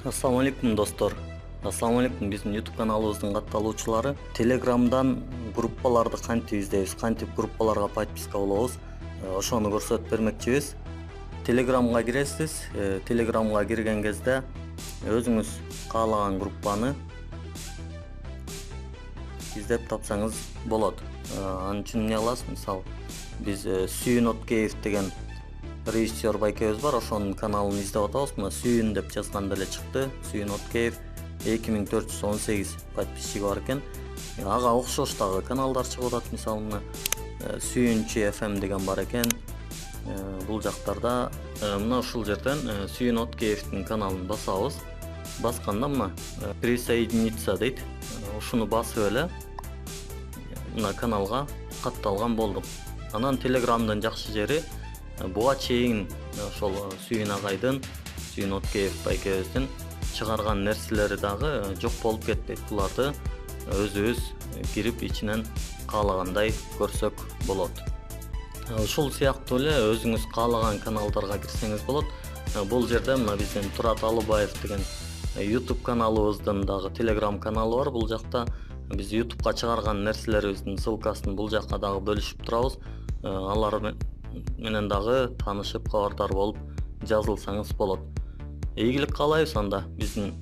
Ассаламу алейкум достор. Ассаламу алейкум биздин YouTube каналыбыздын катталуучулары. Телеграмдан группаларды кантип издейбиз, кантип группаларга подписка болобуз, ошону көрсөтүп бермекчибиз. Телеграмга киресиз. Телеграмга кирген кезде өзүңүз каалаган группаны издеп тапсаңыз болот. Анын үчүн эмне кыласыз? Мисалы, биз Сүйүн Откеев деген режиссер байкебиз бар, ошонун каналын издеп атабыз. Мына Сүйүн деп жазганда эле чыкты. Сүйүн Откеев 2418 подписчиги бар экен. Ага окшош дагы каналдар чыгып атат. Мисалы, мына Сүйүнчү FM деген бар экен. Бул жактарда мына ушул жерден Сүйүн Откеевдин каналын басабыз. Басканда мына присоединиться дейт. Ушуну басып эле мына каналга катталган болдук. Анан Телеграмдын жакшы жери буга чейин ошол Сүйүн агайдын, Сүйүн Откеев байкебиздин чыгарган нерселери дагы жок болуп кетпейт. Буларды өзүбүз кирип ичинен каалагандай көрсөк болот. Ушул сыяктуу эле өзүңүз каалаган каналдарга кирсеңиз болот. Бул жерде мына биздин Турат Алыбаев деген YouTube каналыбыздын дагы Telegram каналы бар. Бул жакта биз YouTubeга чыгарган нерселерибиздин ссылкасын бул жакка дагы бөлүшүп турабыз. Алар менен дагы таанышып, кабардар болуп жазылсаңыз болот. Ийгилик каалайбыз анда биздин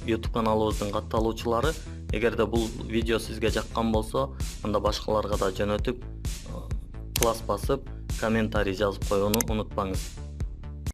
YouTube каналыбыздын катталуучулары. Эгерде бул видео сизге жаккан болсо, анда башкаларга да жөнөтүп, класс басып, комментарий жазып коюуну унутпаңыз.